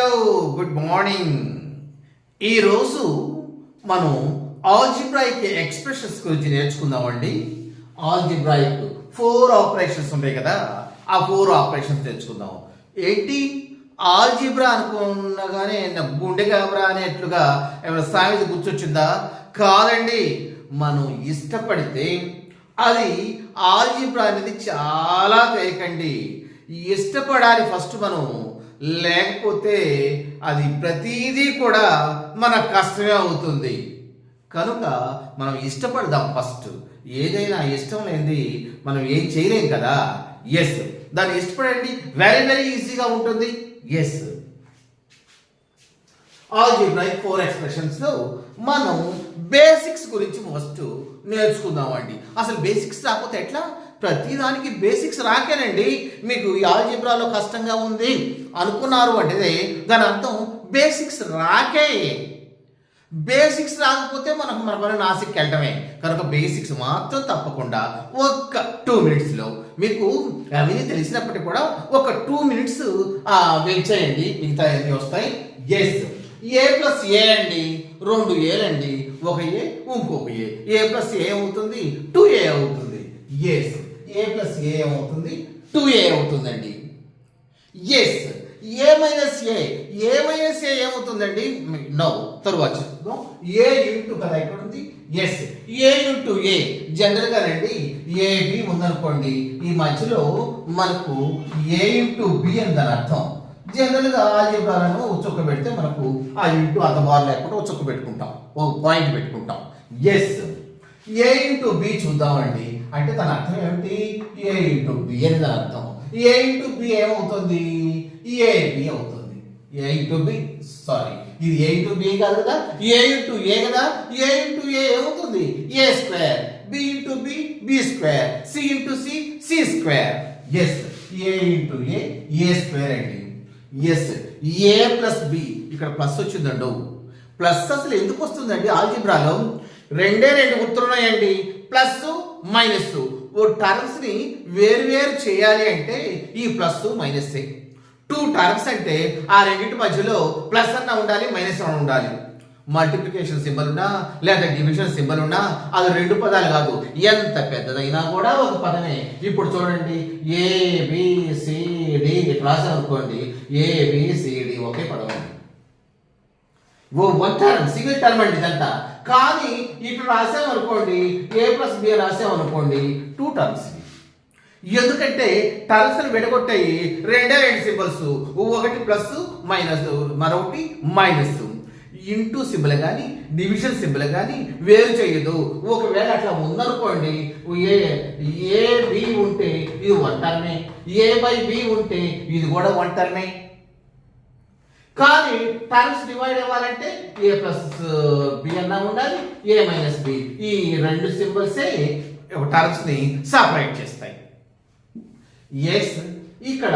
Hello good morning. ఈరోజు మనం algebraic expressions గురించి నేర్చుకుందామండి. ఆల్జిబ్రాయిక్ 4 ఆపరేషన్స్ ఉంటాయి కదా, ఆ 4 ఆపరేషన్స్ నేర్చుకుందాం. ఏంటి ఆల్జిబ్రా అనుకున్నగానే గుండె గాబరా అనేట్లుగా ఏమైనా సామెత గుర్తొచ్చిందా? కాదండి, మనం ఇష్టపడితే అది ఆల్జిబ్రా అనేది చాలా తేలికండి. ఇష్టపడాలి ఫస్ట్ మనం, లేకపోతే అది ప్రతిదీ కూడా మన కష్టమే అవుతుంది. కనుక మనం ఇష్టపడదాం ఫస్ట్. ఏదైనా ఇష్టం లేనిది మనం ఏం చేయలేం కదా. ఎస్, దాన్ని ఇష్టపడండి, వెరీ వెరీ ఈజీగా ఉంటుంది. ఎస్, ఆల్జిబ్రాయిక్ 4 ఎక్స్ప్రెషన్స్ లో మనం బేసిక్స్ గురించి ఫస్ట్ నేర్చుకుందామండి. అసలు బేసిక్స్ రాకపోతే ఎట్లా? ప్రతిదానికి బేసిక్స్ రాకేనండి మీకు ఈ ఆల్జిబ్రాలో కష్టంగా ఉంది అనుకున్నారు అంటే దాని అర్థం బేసిక్స్ రాకే. బేసిక్స్ రాకపోతే మనకు మన పని నాసిక్కి వెళ్ళటమే. కనుక బేసిక్స్ మాత్రం తప్పకుండా ఒక 2 మినిట్స్లో మీకు అవన్నీ తెలిసినప్పటికీ కూడా ఒక 2 మినిట్స్ వెయిట్ చేయండి, మిగతా అన్నీ వస్తాయి. ఎస్, ఏ ప్లస్ ఏ అండి, 2 ఏలండి, ఒక ఏ ఇంకొక ఏ ప్లస్ ఏ అవుతుంది 2a అవుతుంది. ఎస్, ఏ ప్లస్ ఏ ఏమవుతుంది 2a అవుతుందండి. ఎస్, ఏ మైనస్ ఏ ఏమవుతుందండి? నో, తరువాత చెప్తాం. ఏ ఇంటూ కదా ఇక్కడ ఉంది. ఎస్, ఏ ఇంటూ ఏ జనరల్గా రండి, ఏబి ఉందనుకోండి, ఈ మధ్యలో మనకు ఏ ఇంటూ బి అని దాని అర్థం. జనరల్గా ఆల్జిబ్రాలను చుక్క పెడితే మనకు ఆ ఇంటూ అంత బార్ లేకుండా చుక్క పెట్టుకుంటాం, ఒక పాయింట్ పెట్టుకుంటాం. ఎస్, ఏ ఇంటూ బి చూద్దామండి. అంటే దాని అర్థం ఏమిటి? ఏ ఇంటూ బి అని దాని అర్థం. ఏ ఇంటూ బి ఏమవుతుంది? ఏబి అవుతుంది. ఏ ఇంటూ బి, సారీ, ఇది ఏ ఇంటూ బి కాదు కదా, ఏ ఇంటూ ఏ కదా. ఏ ఇంటూ ఏ ఏమవుతుంది? A square. B into B, B square. C into C, C square. Yes, A into A square అండి. ఎస్, ఏ ప్లస్ బి, ఇక్కడ plus వచ్చిందండు. Plus అసలు ఎందుకు వస్తుందండి ఆల్జిబ్రాలో? 2 గుర్తులు ఉన్నాయండి, ప్లస్ మైనస్. ఓ టర్మ్స్ ని వేరు చేయాలి అంటే ఈ ప్లస్ మైనస్. 2 టర్మ్స్ అంటే ఆ రెండింటి మధ్యలో ప్లస్ అన్న ఉండాలి, మైనస్ అన్న ఉండాలి. మల్టిప్లికేషన్ సింబల్ ఉన్నా లేదా డివిజన్ సింబల్ ఉన్నా అది 2 పదాలు కాదు, ఎంత పెద్దదైనా కూడా ఒక పదమే. ఇప్పుడు చూడండి, ఏబిసిడి రాసాం అనుకోండి, ఏబిసిడి ఒకే పదం అండి. వన్ టర్మ్, సింగిల్ టర్మ్ అండి ఇదంతా. కానీ ఇటు రాసామనుకోండి, ఏ ప్లస్ బి రాసామనుకోండి, 2 టర్మ్స్. ఎందుకంటే టర్మ్స్ విడగొట్టాయి 2 సింబల్స్, ఒకటి ప్లస్ మైనస్, మరొకటి మైనస్. ఇంటూ సింబల్ కానీ డివిజన్ సింబల్ కానీ వేరు చేయదు. ఒకవేళ అట్లా ఉందనుకోండి, ఏ బి ఉంటే ఇది 1 టర్మే, ఏ బై బి ఉంటే ఇది కూడా 1 టర్మే. కానీ టర్మ్స్ డివైడ్ అవ్వాలంటే ఏ ప్లస్ బి అన్నా ఉండాలి, ఏ మైనస్ బి. ఈ 2 సింబల్సే టర్మ్స్ ని సపరేట్ చేస్తాయి. ఎస్, ఇక్కడ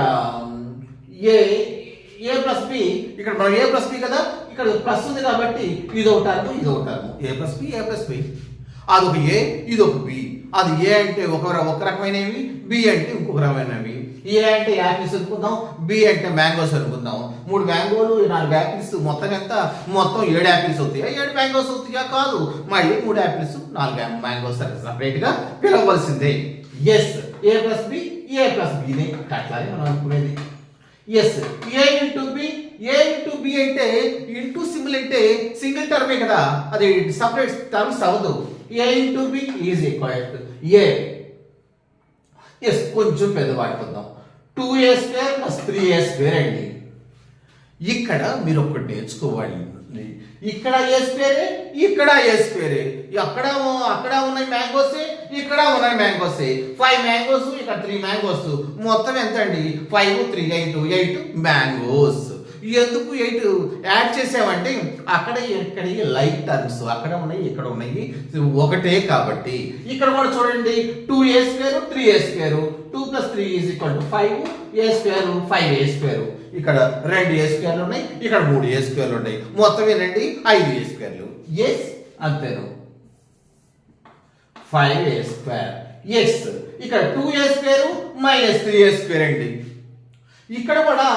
ఏ ప్లస్ బి, ఇక్కడ మనం ఏ ప్లస్ బి కదా, ఇక్కడ ప్లస్ ఉంది కాబట్టి ఇదొక టర్మ్, ఇదొక టర్మ్. ఏ ప్లస్ బి, అదొక ఏ, ఇదొక బి. అది ఏ అంటే ఒక రకమైనవి, బి అంటే ఇంకొక రకమైనవి. ఏ అంటే యాపిల్స్ అనుకుందాం, బి అంటే మ్యాంగోస్ అనుకుందాం. 3 మ్యాంగోలు, 4 యాపిల్స్, మొత్తం ఎంత? మొత్తం 7 యాపిల్స్ అవుతాయా, 7 మ్యాంగోస్ అవుతాయా? కాదు, మళ్ళీ 3 యాపిల్స్, 4 మ్యాంగోస్ సపరేట్ గా పిలవలసిందే. ఎస్, ఏ ప్లస్ బి నే అట్లాగే మనం అనుకునేది. ఎస్, ఏ ఇంటూ బి అంటే ఇంటూ సింబల్ అంటే సింగిల్ టర్మే కదా, అది సపరేట్ టర్మ్స్ అవ్వదు. A into B is equal to A. Yes, కొంచెం పెద్ద వాడుకుందాం. 2a square plus 3a square అండి. ఇక్కడ మీరు ఒకటి నేర్చుకోవాలి, ఇక్కడ ఏ స్క్వేరే, ఇక్కడ ఏ స్క్వేరే. అక్కడ ఉన్నాయి మ్యాంగోసే, ఇక్కడ ఉన్నాయి మ్యాంగోసే. 5 మ్యాంగోస్, ఇక్కడ 3 మ్యాంగోస్. మొత్తం ఎంత అండి? 5, 3, 8 మ్యాంగోస్. ఎందుకు 8 యాడ్ చేసామంటే అక్కడ ఇక్కడ లైక్ టర్మ్స్, అక్కడ ఉన్నాయి ఇక్కడ ఉన్నాయి ఒకటే కాబట్టి. ఇక్కడ కూడా చూడండి, 2a square 3a square, 2 + 3 = 5, a square 5a square. ఇక్కడ 2a స్క్వేర్లు ఉన్నాయి, ఇక్కడ 3a స్క్వేర్లు ఉన్నాయి. మొత్తం ఏంటండి? 5a స్క్వేర్లు. ఎస్, అంతేను, 5a స్క్వేర్. ఎస్, ఇక్కడ 2a square minus 3a square అండి. ఇక్కడ కూడా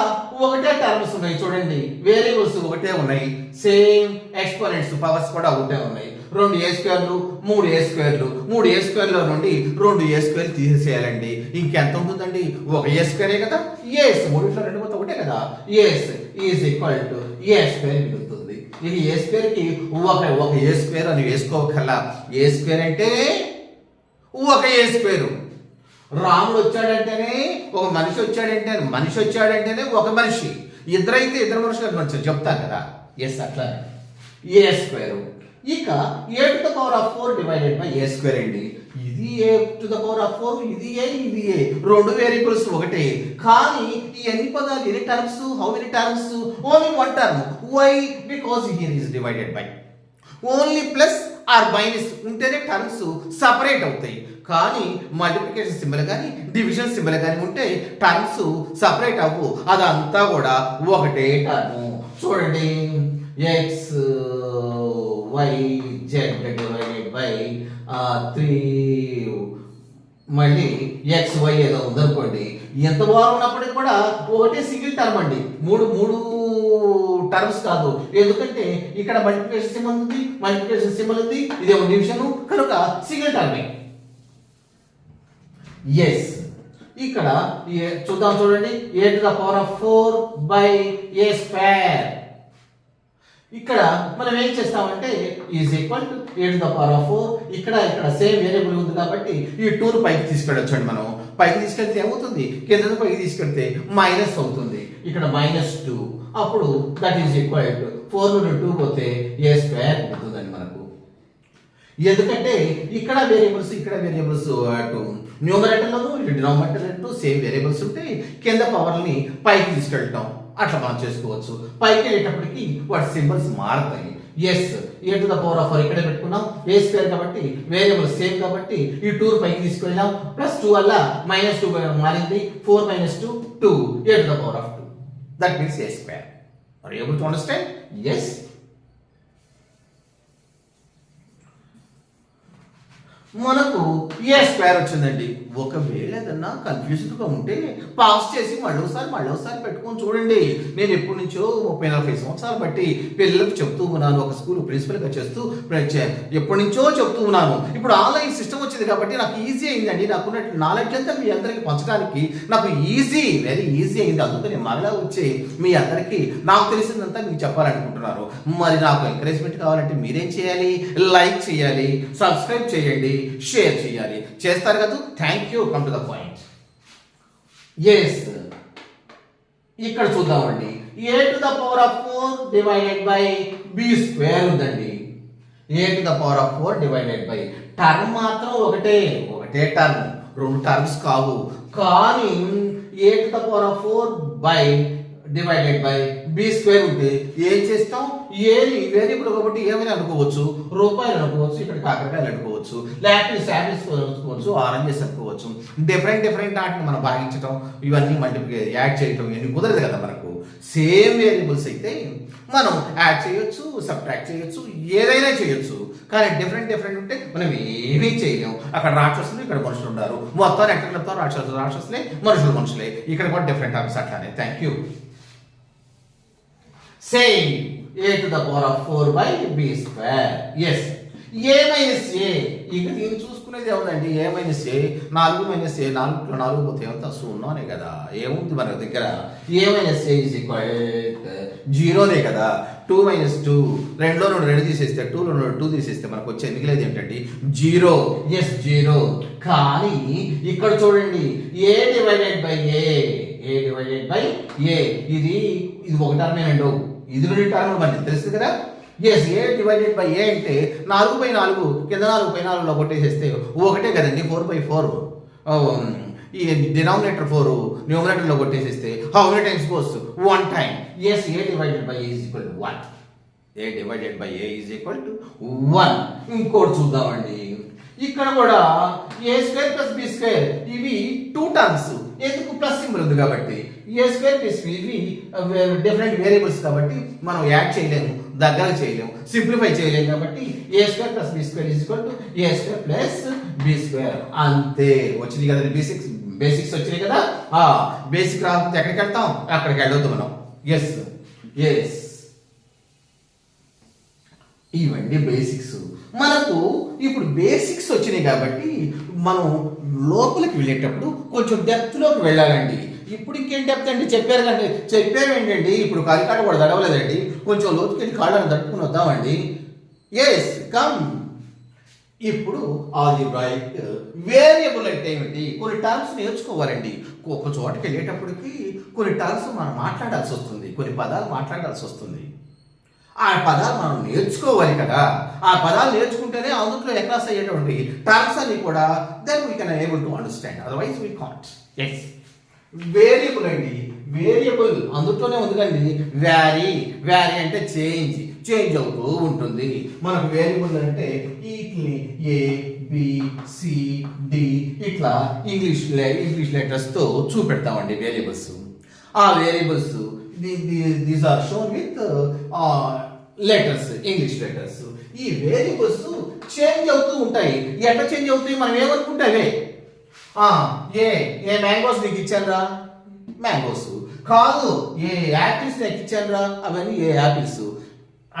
ఒకటే టర్మ్స్ ఉన్నాయి చూడండి, వేరియబుల్స్ ఒకటే ఉన్నాయి, సేమ్ ఎక్స్పోనెంట్స్ పవర్స్ కూడా ఒకటే ఉన్నాయి. 2a స్క్వేర్లు 3a స్క్వేర్లో నుండి 2a² తీసేసేయాలండి. ఇంకెంత ఉంటుందండి? ఒక a స్క్వేరే కదా, ఎస్ 3 2 మొత్తం ఒకటే కదా, yes is equal to a² మిగులుతుంది. ఇది a² కి ఒక a² అని వేసుకోకల్లా, a² అంటే ఒక a². రాముడు వచ్చాడంటేనే ఒక మనిషి వచ్చాడంటేనే ఒక మనిషి, ఇద్దరైతే ఇద్దరు మనుషులు వచ్చారు చెప్తాను కదా, ఎస్ అట్లా a². ఇక a⁴ డివైడెడ్ బై a² అండి. ఇది a⁴, ఇది a, రెండు వేరియబుల్స్ ఒకటే. కానీ ఈ ఎన్ని పదాలు, ఎన్ని terms, how many terms? Only one term. Why? Because here is divided by. Only plus or minus ఉంటేనే టర్మ్స్ సపరేట్ అవుతాయి. కానీ మల్టిప్లికేషన్ సింబల్ కానీ డివిజన్ సింబల్ కానీ ఉంటే టర్మ్స్ సపరేట్ అవ్వు. అదంతా కూడా ఒకటే టర్మ్. చూడండి, X Y Z divided by 3 మళ్ళీ ఎక్స్ వై ఏదో ఉందనుకోండి. ఎంత బాగున్నప్పటికీ కూడా ఒకటే సింగిల్ టర్మ్ అండి, మూడు టర్మ్స్ కాదు. ఎందుకంటే ఇక్కడ మల్టిప్లికేషన్ సింబల్ ఉంది, ఇదేమో డివిజన్, కనుక సింగిల్ టర్మే. ఎస్, ఇక్కడ చూద్దాం చూడండి, a⁴ బై a². ఇక్కడ మనం ఏం చేస్తామంటే ఈజ్ ఈక్వల్ టు a⁴. ఇక్కడ సేమ్ వేరియబుల్ ఉంది కాబట్టి ఈ 2ను పైకి తీసుకెళ్ళొచ్చండి. మనం పైకి తీసుకెళ్తే ఏమవుతుంది? కింద పైకి తీసుకెళ్తే మైనస్ అవుతుంది. ఇక్కడ -2, అప్పుడు దట్ ఈజ్ ఈక్వల్ టు 4 నుండి 2 పోతే a² అవుతుందండి మనకు. ఎందుకంటే ఇక్కడ వేరియబుల్స్ అటు న్యూమరేటర్లోను ఇటు డినామినేటర్లో సేమ్ వేరియబుల్స్ ఉంటాయి. కింద పవర్ని పైకి తీసుకెళ్ళటం అట్లా మనం చేసుకోవచ్చు. పైకి వెళ్ళేటప్పటికి వాటి సింబల్స్ మారుతాయి. ఎస్, a⁴ ఇక్కడే పెట్టుకున్నాం, a² కాబట్టి వేరియబుల్ సేమ్ కాబట్టి ఈ 2 పైకి తీసుకెళ్ళాం. +2 వల్ల -2 మారింది. 4 - 2 2 a⁴ that means a². Are you able to understand? Yes. మనకు a² వచ్చిందండి. ఒకవేళ ఏదన్నా కన్ఫ్యూజన్గా ఉంటే పాస్ చేసి మళ్ళీ పెట్టుకొని చూడండి. నేను ఎప్పటి నుంచో 30-40 సంవత్సరాలు బట్టి పిల్లలకు చెప్తూ ఉన్నాను, ఒక స్కూల్ ప్రిన్సిపల్గా చేస్తూ ఎప్పటి నుంచో చెప్తూ ఉన్నాను. ఇప్పుడు ఆన్లైన్ సిస్టమ్ వచ్చింది కాబట్టి నాకు ఈజీ అయిందండి. నాకున్న నాలెడ్జ్ అంతా మీ అందరికి పంచడానికి నాకు వెరీ ఈజీ అయింది. అందుకని మరలా వచ్చి మీ అందరికీ నాకు తెలిసిందంతా మీకు చెప్పాలనుకుంటున్నారు. మరి నాకు ఎంకరేజ్మెంట్ కావాలంటే మీరేం చేయాలి? లైక్ చేయాలి, సబ్స్క్రైబ్ చేయండి, షేర్ చేయాలి. చేస్తారు కదా? Thank you. Come to the point. Yes, ఇక్కడ చూద్దామండి. a⁴ డివైడెడ్ బై b² ఉందండి. a⁴ డివైడెడ్ బై టర్మ్ మాత్రం ఒకటే టర్మ్, 2 టర్మ్స్ కావు. కానీ a⁴ by divided by b² ఉంటే ఏం చేస్తాం? ఏది వేరియబుల్ కాబట్టి ఏమైనా అనుకోవచ్చు, రూపాయలు అనుకోవచ్చు, ఇక్కడ కాకరకాయలు అనుకోవచ్చు, లేకపోతే శాంపిల్స్ అనుకోవచ్చు, ఆరెంజెస్ అనుకోవచ్చు. డిఫరెంట్ వాటిని మనం భాగించడం, ఇవన్నీ మల్టిప్లికేషన్ యాడ్ చేయడం ఇవన్నీ కుదరదు కదా మనకు. సేమ్ వేరియబుల్స్ అయితే మనం యాడ్ చేయొచ్చు, సబ్ట్రాక్ట్ చేయొచ్చు, ఏదైనా చేయొచ్చు. కానీ డిఫరెంట్ ఉంటే మనం ఏమీ చేయలేము. అక్కడ రాక్షసులు, ఇక్కడ మనుషులు ఉన్నారు. మొత్తం ఎక్కడ రాక్షసులే, మనుషులే. ఇక్కడ కూడా డిఫరెంట్ టర్మ్స్ అట్లానే. Thank you. Same a⁴ by b². Yes. a - a. ఇక దీన్ని చూసుకునేది ఏముందండి? a - a 4 పోతే ఎంత? 0నే కదా. ఏముంది మన దగ్గర? a - a ఈజ్ ఈక్వల్ 0నే కదా. 2 - 2 2లో నుండి 2 తీసేస్తే 2లో నుండి 2 తీసేస్తే మనకు వచ్చే మిగిలేదు ఏంటండి? 0. ఎస్, 0. కానీ ఇక్కడ చూడండి, a డివైడెడ్ బై a ఇది ఒక టర్మేనండి. ఇది 2 టర్మ్ మనకి తెలుస్తుంది కదా. Yes, a divided by a అంటే 4/4 కింద 4/4లో కొట్టేసేస్తే ఒకటే కదండి. 4/4 ఈ డినామినేటర్ 4 న్యూమరేటర్లో కొట్టేసేస్తే how many times goes? 1 time. Yes, a divided by a is equal to 1. a divided by a is equal to 1. ఇంకోటి చూద్దామండి. ఇక్కడ కూడా a² + b² ఇవి 2 టర్మ్స్. ఎందుకు? ప్లస్ సింబల్ ఉంది కాబట్టి. a² ఇవి డిఫరెంట్ వేరియబుల్స్ కాబట్టి మనం యాడ్ చేయలేము, దగ్గర చేయలేము, సింప్లిఫై చేయలేము. కాబట్టి a² + b² a² + b². అంతే. వచ్చింది కదండి b6 బేసిక్స్ వచ్చినాయి కదా. బేసిక్ రాకపోతే ఎక్కడికి వెళ్తాం, అక్కడికి వెళ్ళొద్దు మనం. ఎస్ ఎస్ ఇవన్నీ బేసిక్స్. మనకు ఇప్పుడు బేసిక్స్ వచ్చినాయి కాబట్టి మనం లోపలికి వెళ్ళేటప్పుడు కొంచెం డెప్త్లోకి వెళ్ళాలండి. ఇప్పుడు ఇంకేం డెప్త్ అండి, చెప్పారు కండి, చెప్పారు ఏంటండి, ఇప్పుడు కాలికాడ కూడా తడవలేదండి, కొంచెం లోతుకి వెళ్ళి కాళ్ళని తట్టుకుని వద్దామండి. Yes come. ఇప్పుడు ఆల్జీబ్రాయిక్ వేరియబుల్ అంటే ఏమిటి, కొన్ని టర్మ్స్ నేర్చుకోవాలండి. ఒక చోటకి వెళ్ళేటప్పటికి కొన్ని టర్మ్స్ మనం మాట్లాడాల్సి వస్తుంది, కొన్ని పదాలు మాట్లాడాల్సి వస్తుంది. ఆ పదాలు మనం నేర్చుకోవాలి కదా. ఆ పదాలు నేర్చుకుంటేనే అందులో ఎక్రాస్ అయ్యేటువంటి టర్మ్స్ అన్ని కూడా then we can able to understand, otherwise we can't. Yes variable అండి, వేరియబుల్ అందులోనే ఉంది కండి. వ్యారీ, వ్యారీ అంటే చేంజ్, చేంజ్ అవుతూ ఉంటుంది. మనకు వేరియబుల్ అంటే వీటిని ఏ బి సి డి ఇట్లా ఇంగ్లీష్ లెటర్స్తో చూపెడతామండి వేరియబుల్స్. ఆ variables these are shown with letters, English letters. ఈ వేరియబుల్స్ చేంజ్ అవుతూ ఉంటాయి. ఎట్లా చేంజ్ అవుతాయి మనం ఏమనుకుంటావే, ఏ మ్యాంగోస్ నీకు ఇచ్చానురా, మ్యాంగోస్ కాదు. ఏ యాపిల్స్ నీకు ఇచ్చానురా, అవన్నీ ఏ యాపిల్స్.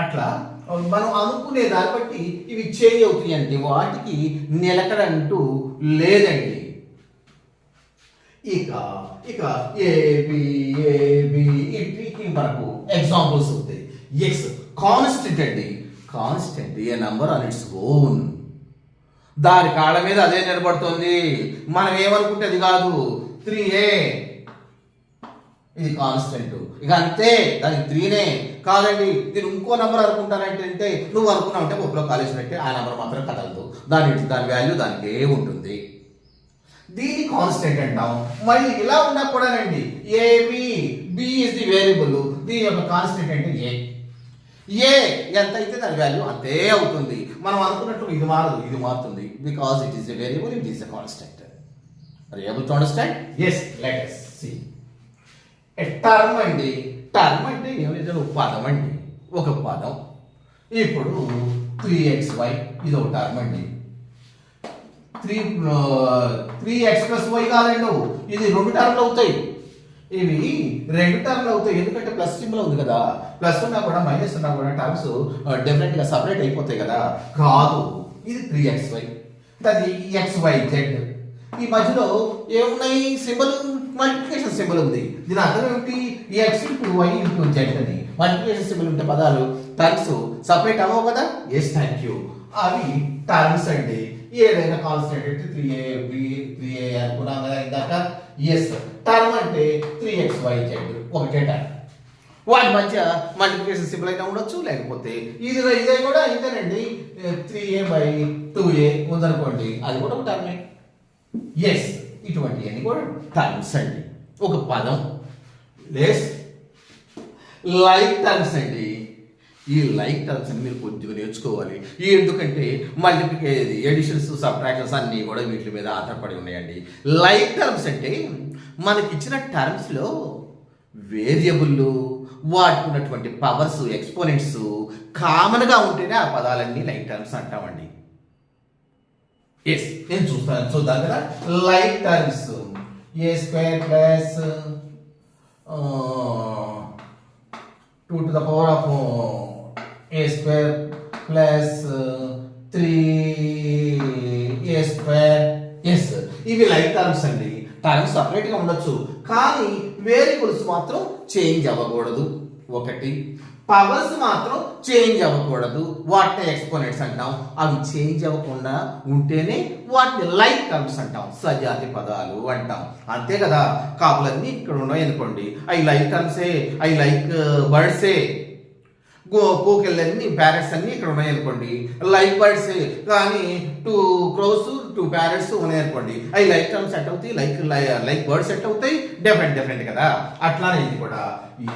అట్లా మనం అనుకునే దాన్ని బట్టి ఇవి చేంజ్ అవుతాయండి, వాటికి నిలకడంటూ లేదండి. ఇక ఇక ఏబి మనకు ఎగ్జాంపుల్స్ అవుతాయి. ఎక్స్ కాన్స్టెంట్ అండి, constant A number on its own, దాని కాళ్ళ మీద అదే నిలబడుతుంది. మనం ఏమనుకుంటే అది కాదు. 3a ఇది కాన్స్టెంట్, ఇక అంతే, దానికి 3నే కాదండి. నేను ఇంకో నెంబర్ అనుకుంటానంటే నువ్వు అనుకున్నావు అంటే ఒక్కలో కాలేజ్ పెట్టి ఆ నెంబర్ మాత్రం కదలదు, దాని వాల్యూ దానికే ఉంటుంది. దీన్ని కాన్స్టెంట్ అంటాం. మళ్ళీ ఇలా ఉన్నా కూడానండి, AB B is the variable, దీని యొక్క కాన్స్టెంట్ అంటే ఏ ఎంత అయితే దాని వాల్యూ అంతే అవుతుంది. మనం అనుకున్నట్టు ఇది మారదు, ఇది మారుతుంది. Because it is a variable, it is a constant. Are you able to understand? Yes, let us see. A term అండి, టర్మ్ అంటే ఏమైతే ఒక పదం అండి, ఒక పదం. ఇప్పుడు 3xy ఇది ఒక టర్మ్ అండి. 3x + y కాదండి, ఇది 2 టర్మ్లు అవుతాయి. ఇవి 2 టర్మ్లు అవుతాయి, ఎందుకంటే ప్లస్ సింబల్ ఉంది కదా. ప్లస్ ఉన్నా కూడా మైనస్ ఉన్నా కూడా టర్మ్స్ డెఫినెట్ గా సపరేట్ అయిపోతాయి కదా. కాదు, ఇది 3xy, అది xyz. ఈ మధ్యలో ఏమున్నాయి సింబల్, మల్టిప్లికేషన్ సింబల్ ఉంది. దీని అర్థం ఏమిటి, x × y × z అని. మల్టిప్లికేషన్ సింబల్ ఉంటే పదాలు టర్మ్స్ సపరేట్ అవ్వవు కదా. Yes, thank you. అవి టర్మ్స్ అండి. ఏదైనా కాన్స్టెంట్ అంటే 3a అనుకున్నాం కదా ఇందాక. ఎస్, టర్మ్ అంటే 3xyz ఒకటే టర్మ్. వాటి మధ్య మల్టిప్లికేషన్ సింబల్ అయినా ఉండొచ్చు, లేకపోతే ఇదే కూడా ఇంతేనండి. 3a/2a ఉందనుకోండి, అది కూడా ఒక టర్మే. ఎస్, ఇటువంటి అన్ని కూడా టర్మ్స్ అండి, ఒక పదం. లెస్ లైక్ టర్మ్స్ అండి. ఈ లైక్ టర్మ్స్ అని మీరు కొద్దిగా నేర్చుకోవాలి. ఎందుకంటే మల్టిప్లికేషన్, ఎడిషన్స్, సబ్ట్రాక్షన్స్ అన్నీ కూడా వీటి మీద ఆధారపడి ఉన్నాయండి. లైక్ టర్మ్స్ అంటే మనకి ఇచ్చిన టర్మ్స్లో వేరియబుల్, వాటికి ఉన్నటువంటి పవర్స్, ఎక్స్పోనెంట్స్ కామన్గా ఉంటేనే ఆ పదాలన్నీ లైక్ టర్మ్స్ అంటామండి. ఎస్, నేను చూద్దాం కదా. Like terms a² + 2 to the power of a² + 3a². Yes, ఇవి లైక్ టర్మ్స్ అండి. టర్మ్స్ సపరేట్ గా ఉండొచ్చు, కానీ వేరియబుల్స్ మాత్రం చేంజ్ అవ్వకూడదు. ఒకటి, పవర్స్ మాత్రం చేంజ్ అవ్వకూడదు. వాటిని ఎక్స్పోనెంట్స్ అంటాం. అవి చేంజ్ అవ్వకుండా ఉంటేనే వాటిని లైక్ టర్మ్స్ అంటాం, సజాతి పదాలు అంటాం. అంతే కదా. కాపులన్నీ ఇక్కడ ఉన్నాయి అనుకోండి, అవి లైక్ టర్మ్సే, అవి లైక్ బర్డ్సే. కోకిళ్ళన్నీ, ప్యారెట్స్ అన్ని ఇక్కడ ఉన్నాయి అనుకోండి, లైక్ బర్డ్సే. కానీ 2 crows 2 parrots ఉన్నాయి అనుకోండి, అవి లైక్ టర్మ్స్ సెట్ అవుతాయి, లైక్ బర్డ్స్ సెట్ అవుతాయి. డిఫరెంట్ కదా. అట్లానే ఇది కూడా ఈ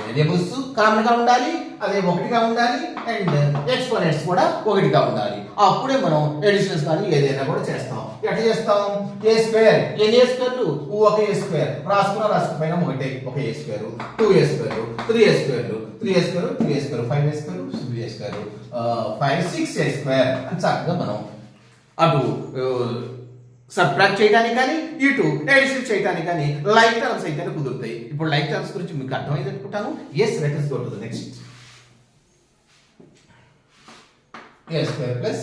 వేరియబుల్స్ కామన్ గా ఉండాలి, అదే ఒకటిగా ఉండాలి, అండ్ ఎక్స్పోనెంట్స్ కూడా ఒకటిగా ఉండాలి. అప్పుడే మనం ఎడిషన్స్ కానీ ఏదైనా కూడా చేస్తాం. ఎట్లా చేస్తాం, a² ఎన్ని a²లు, ఒక a² రాసుకుపోయినా ఒకటే, ఒక a², 2a², 3a², 5a², 6a², 5 6a² అని చక్కగా మనం అటు సబ్ట్రాక్ట్ చేయడానికి కానీ ఇటు ఎడిషన్ చేయడానికి కానీ లైక్ టర్మ్స్ అయితేనే కుదురుతాయి. ఇప్పుడు లైక్ టర్మ్స్ గురించి మీకు అర్థమైంది అనుకుంటాను. Yes, let us go to the next. a square plus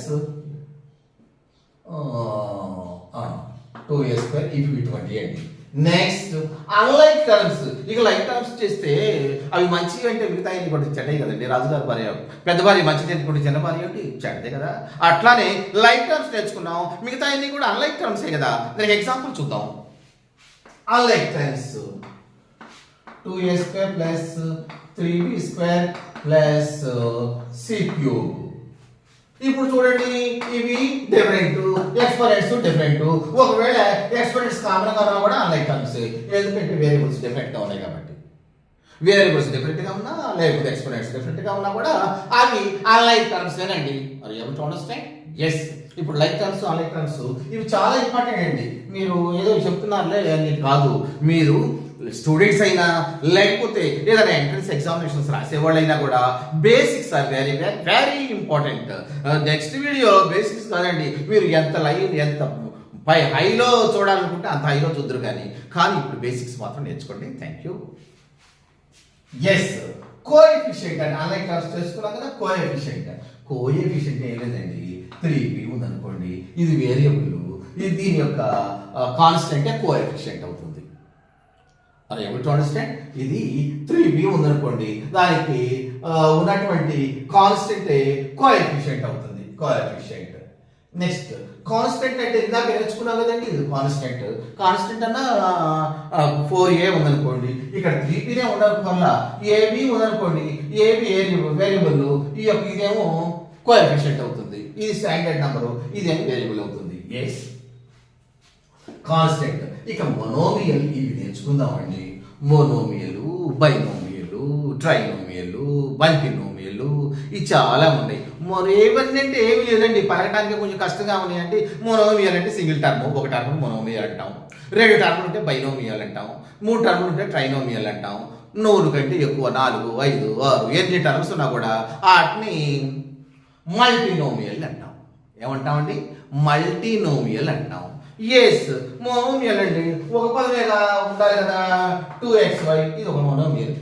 2a square ఇవి ఇటువంటి అండి. Next unlike terms. ఇక లైక్ టర్మ్స్ చేస్తే అవి మంచివి అంటే మిగతా కూడా చెడ్డాయి కదండి. రాజుగారి భార్య పెద్ద భార్య మంచిది అనుకుంటే చిన్న భార్య ఏంటి చెడ్డదే కదా. అట్లానే లైక్ టర్మ్స్ నేర్చుకున్నాం, మిగతా అన్ని కూడా అన్లైక్ టర్మ్సే కదా. దానికి ఎగ్జాంపుల్ చూద్దాం. Unlike terms 2a square plus 3b square plus c cube. ఇప్పుడు చూడండి, ఇవి డిఫరెంట్, ఎక్స్పరెంట్స్ డిఫరెంట్. ఒకవేళ ఎక్స్పరెంట్స్ కామన్ గా ఉన్నా కూడా అన్లైక్ టర్మ్స్, ఎందుకంటే వేరియబుల్స్ డిఫరెంట్ గా ఉన్నాయి కాబట్టి. వేరియబుల్స్ డిఫరెంట్ గా ఉన్నా లేకపోతే ఎక్స్పరెంట్స్ డిఫరెంట్ గా ఉన్నా కూడా అవి అన్లైక్ టర్మ్స్ ఏనండి. మరి ఏమిటి అండర్స్టాండ్? ఎస్. ఇప్పుడు లైక్ టర్మ్స్, అన్లైక్ టర్మ్స్ ఇవి చాలా ఇంపార్టెంట్ అండి. మీరు ఏదో చెప్తున్నారులే అని కాదు, మీరు స్టూడెంట్స్ అయినా లేకపోతే ఏదైనా ఎంట్రన్స్ ఎగ్జామినేషన్స్ రాసేవాళ్ళైనా కూడా basics are very very very important. Next video basics కాదండి, మీరు ఎంత పై హైలో చూడాలనుకుంటే అంత హైలో చూద్దరు కానీ ఇప్పుడు బేసిక్స్ మాత్రం నేర్చుకోండి. Thank you. ఎస్, కోఎఫిషియంట్ అండి. అన్లైక్ టర్మ్స్ చేసుకున్నాం కదా. కోఎఫిషియంట్ ఏం లేదండి, 3b ఉందనుకోండి, ఇది వేరియబుల్, ఇది దీని యొక్క కాన్స్టెంట్ కోఎఫిషియంట్ అవుతుంది. అది ఏమిటి అండర్స్టాండ్? ఇది 3b ఉందనుకోండి, దానికి ఉన్నటువంటి కాన్స్టెంట్ కోఎఫిషియంట్ అవుతుంది. కోఎఫిషియంట్. నెక్స్ట్ కాన్స్టెంట్ అంటే ఇందాక నేర్చుకున్నాం కదండి, ఇది కాన్స్టెంట్ అన్న 4a ఉందనుకోండి, ఇక్కడ 3bనే ఉండడం వల్ల ab ఉందనుకోండి, ab వేరియబుల్, ఈ యొక్క ఇదేమో కోఎఫిషియంట్ అవుతుంది. ఇది స్టాండర్డ్ నంబరు, ఇదేమో వేరియబుల్ అవుతుంది. Yes, constant. ఇక మొనోమియల్ ఇవి నేర్చుకుందామండి. మొనోమియలు, బైనోమియలు, ట్రైనోమియలు, మల్టినోమియలు ఇవి చాలా ఉన్నాయి. ఏవన్నీ అంటే ఏమి లేదండి, పలకటానికి కొంచెం కష్టంగా ఉన్నాయండి. మొనోమియల్ అంటే సింగిల్ టర్మ్, ఒక టర్మ్ మొనోమియల్ అంటాం, 2 టర్మ్లు ఉంటే బైనోమియల్ అంటాం, 3 టర్మ్లు ఉంటే ట్రైనోమియల్ అంటాం, 4 కంటే ఎక్కువ 4, 5, 6 ఎన్ని టర్మ్స్ ఉన్నా కూడా వాటిని మల్టినోమియల్ అంటాం. ఏమంటామండి? మల్టినోమియల్ అంటాం. ఎస్, మోనోమియల్ అండి. ఒక పదమేగా ఉండాలి కదా, 2xy, ఇది ఒక మోనోమియల్.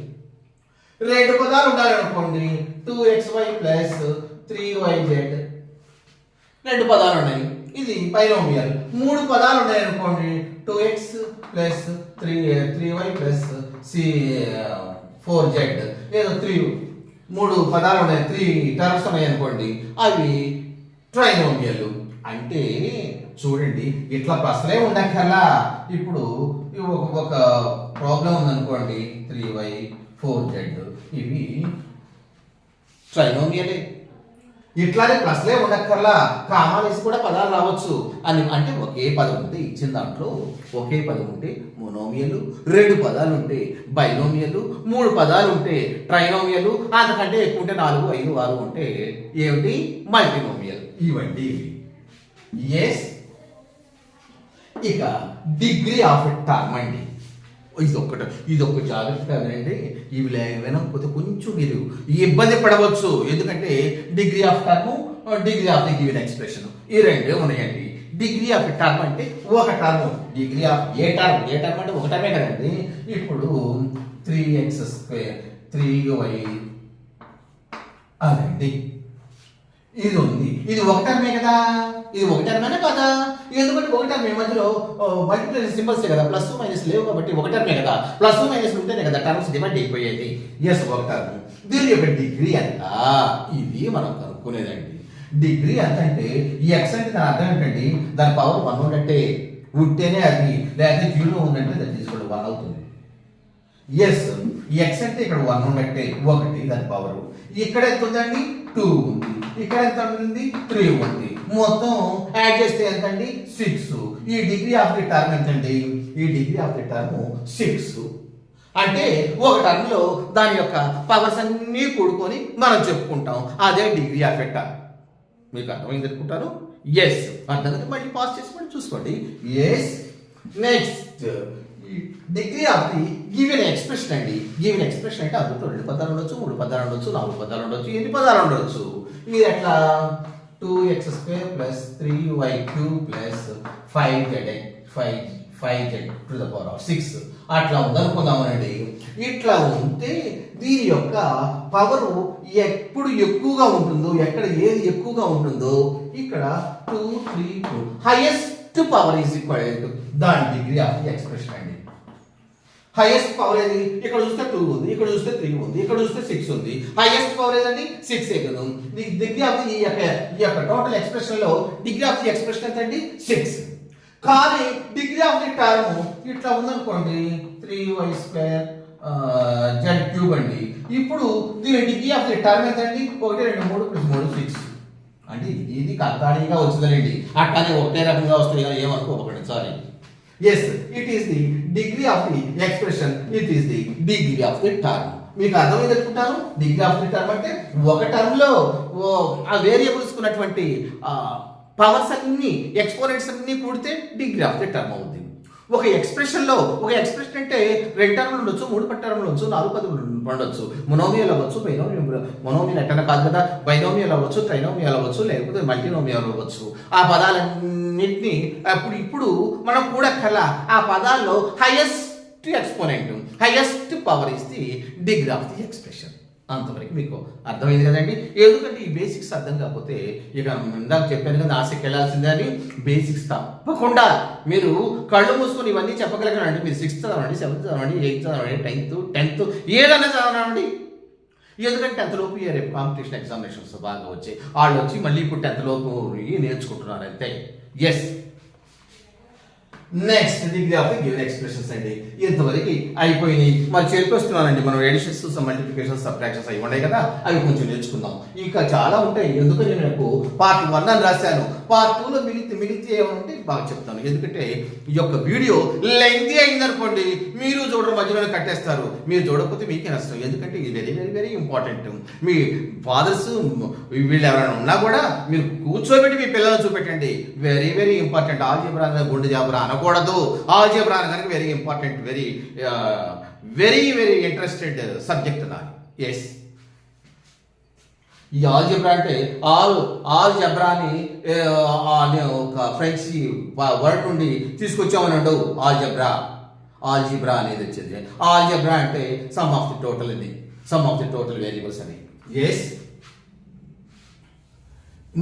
2 పదాలు ఉండాలి అనుకోండి, 2xy ప్లస్ 3yz, 2 పదాలు ఉన్నాయి, ఇది బైనోమియల్. 3 పదాలు ఉన్నాయి అనుకోండి, 2x plus 3y plus 4z, ఏదో 3 పదాలు ఉన్నాయి, 3 టర్మ్స్ ఉన్నాయి అనుకోండి, అవి ట్రైనోమియల్. అంటే చూడండి, ఇట్లా ప్రశ్నలే ఉండక్కర్లా. ఇప్పుడు ఒక ప్రాబ్లం ఉందనుకోండి, 3y 4z, ఇవి ట్రైనోమియలే. ఇట్లానే ప్రశ్నలే ఉండక్కర్లా, కామాలేసి కూడా పదాలు రావచ్చు అని. అంటే ఒకే పదం ఉంటే, ఇచ్చిన దాంట్లో ఒకే పదం ఉంటే మొనోమియలు, 2 పదాలు ఉంటే బైనోమియలు, 3 పదాలు ఉంటే ట్రైనోమియలు, అంతకంటే ఎక్కువ ఉంటే 4, 5, 6 ఉంటే ఏమిటి? మల్టినోమియల్. ఇవండి ఇవి. ఎస్. ఇక డిగ్రీ ఆఫ్ ఎ టర్మ్ అండి. ఇదొక జాగ్రత్తగా వినండి. ఇవి వినకపోతే కొంచెం మీరు ఇబ్బంది పడవచ్చు. ఎందుకంటే degree of term, degree of the given expression, ఈ రెండే ఉన్నాయండి. డిగ్రీ ఆఫ్ ఎ టర్మ్ అంటే ఒక term. Degree of A term అంటే ఒక టర్మే కదండి. ఇప్పుడు 3x స్క్వేర్ 3y అదండి, ఇది ఉంది. ఇది ఒక టర్మే కదా, ఇది ఒక టర్మేనా కదా? ఎందుకంటే ఒక టర్మే మధ్యలో మల్టిప్లికేషన్ సింబల్సే కదా, ప్లస్ మైనస్ లేవు కాబట్టి ఒక టర్మే కదా. ప్లస్ మైనస్ ఉంటేనే కదా టర్మ్స్ డివైడ్ అయిపోయేది. ఎస్, ఒక టర్మ్. దీని యొక్క డిగ్రీ ఎంత, ఇది మనం కనుక్కునేదండి. డిగ్రీ ఎంత అంటే ఎక్స్ అంటే దాని అర్థం ఏంటండి, దాని పవర్ 1 ఉన్నట్టే, ఉంటేనే అది, లేకపోతే 0 ఉందంటే దాన్ని తీసుకోండి 1 అవుతుంది. ఎస్, ఎక్స్ అంటే ఇక్కడ 1 ఉన్నట్టే, 1 దాని పవర్. ఇక్కడ ఎంత ఉందండి? 2 ఉంది. ఇక్కడ ఎంత ఉంది? 3 ఉంది. మొత్తం యాడ్ చేస్తే ఎంత అండి? 6. ఈ డిగ్రీ ఆఫ్ ది టర్మ్ ఎంతండి? ఈ డిగ్రీ ఆఫ్ ది టర్మ్ 6. అంటే ఒక టర్మ్ లో దాని యొక్క పవర్స్ అన్ని కూడుకొని మనం చెప్పుకుంటాం, అదే డిగ్రీ ఆఫ్ ఎ టర్మ్. మీకు అర్థమైంది అనుకుంటాను. ఎస్, అర్థమైతే మళ్ళీ పాస్ చేసి మళ్ళీ చూసుకోండి. Yes. Next degree of the given expression అండి. గివెన్ ఎక్స్ప్రెషన్ అంటే అందులో 2 పదాలు ఉండొచ్చు, 3 పదాలు ఉండొచ్చు, 4 పదాలు ఉండొచ్చు, ఎన్ని పదాలు ఉండొచ్చు. ఇది ఎట్లా? 2x² + 3y³ + 5z/6 అట్లా ఉందనుకుందామనండి. ఇట్లా ఉంటే దీని యొక్క పవర్ ఎప్పుడు ఎక్కువగా ఉంటుందో, ఎక్కడ ఏది ఎక్కువగా ఉంటుందో ఇక్కడ 2 3 2 highest power is equal to దాని డిగ్రీ ఆఫ్ ది ఎక్స్ప్రెషన్ అండి. హైయెస్ట్ పవర్ ఏది? ఇక్కడ చూస్తే 2 ఉంది, ఇక్కడ చూస్తే 3 ఉంది, ఇక్కడ చూస్తే 6 ఉంది. హైయెస్ట్ పవర్ ఏదండి? 6 కదా. డిగ్రీ ఆఫ్ ది ఈ యొక్క టోటల్ ఎక్స్ప్రెషన్ లో డిగ్రీ ఆఫ్ ది ఎక్స్ప్రెషన్ ఎంత అండి? 6. కానీ డిగ్రీ ఆఫ్ ది టర్మ్ ఇట్లా ఉందనుకోండి 3y² z³ అండి. ఇప్పుడు దీని డిగ్రీ ఆఫ్ ది టర్మ్ ఎంత అండి? 1 2 3 + 3 6 అంటే ఇది కర్తాడిగా వచ్చిందండి. అట్లానే ఒకటే రకంగా వస్తాయి ఏమనుకోకండి, sorry. Yes, it is the degree of the expression, it is the degree of the term. మీకు అర్థమైంది అనుకుంటాను. డిగ్రీ ఆఫ్ ది టర్మ్ అంటే ఒక టర్మ్ లో ఆ వేరియబుల్స్ ఉన్నటువంటి పవర్స్ అన్ని, ఎక్స్పోనెంట్స్ అన్ని కూడితే డిగ్రీ ఆఫ్ ది టర్మ్ అవుతుంది. ఒక ఎక్స్ప్రెషన్ అంటే 2 టర్మ్లు ఉండొచ్చు, 3 టర్మ్లు ఉండొచ్చు, 4 పదములు ఉండొచ్చు, మొనోమియల్ అవ్వచ్చు, మొనోమియల్ ఎట్టన కాదు కదా, బైనోమియల్ అవ్వచ్చు, ట్రైనోమియల్ అవ్వచ్చు, లేకపోతే మల్టీనోమియల్ అవ్వచ్చు. ఆ పదాలన్నింటినీ ఇప్పుడు మనం కూడక్కర్లా. ఆ పదాల్లో highest exponent, highest power is the degree of the expression. అంతవరకు మీకు అర్థమైంది కదండి. ఎందుకంటే ఈ బేసిక్స్ అర్థం కాకపోతే ఇక ఇందాక చెప్పాను కదా, ఆశకి వెళ్ళాల్సిందే అని. బేసిక్స్ తప్పకుండా మీరు కళ్ళు మూసుకొని ఇవన్నీ చెప్పగలగండి. మీరు 6th చదవండి, 7th చదవండి, 8th చదవండి, 10th ఏదైనా చదవండి. ఎందుకంటే 10th లోపు రేపు కాంపిటీషన్ ఎగ్జామినేషన్స్ బాగా వచ్చాయి. వాళ్ళు వచ్చి మళ్ళీ ఇప్పుడు 10th లోపు నేర్చుకుంటున్నారు అంతే. Yes, next degree of the given expressions అండి. ఇంతవరకు అయిపోయినాయి. మరి చేర్పిస్తున్నానండి మనం ఎడిషన్స్, మల్టిప్లికేషన్స్, సబ్ట్రాక్షన్స్ అవి ఉన్నాయి కదా, అవి కొంచెం నేర్చుకుందాం. ఇంకా చాలా ఉంటాయి. ఎందుకంటే నేను పార్ట్ 1 అని రాశాను. పార్ట్ 2లో మిగిలితే ఏమంటే బాగా చెప్తాను. ఎందుకంటే ఈ యొక్క వీడియో లెంగ్తీ అయిందనుకోండి, మీరు చూడడం మధ్యలోనే కట్టేస్తారు. మీరు చూడకపోతే మీకే నష్టం. ఎందుకంటే ఇది వెరీ వెరీ వెరీ ఇంపార్టెంట్. మీ ఫాదర్స్ వీళ్ళు ఎవరైనా ఉన్నా కూడా మీరు కూర్చోబెట్టి మీ పిల్లలను చూపెట్టండి. Very very important. ఆల్జీబ్రా గుండె జాబ్రా అనకూడదు. ఆల్జీబ్రా అనడానికి very important, very very very interested subject నాకు. ఎస్, ఈ ఆల్జీబ్రా అంటే ఆల్జీబ్రా అని ఒక ఫ్రెంచ్ వర్డ్ నుండి తీసుకొచ్చామన్నాడు. ఆల్జీబ్రా అనేది వచ్చేది. ఆల్జీబ్రా అంటే సమ్ ఆఫ్ ది టోటల్ ఇది, sum of the total variables అని. ఎస్,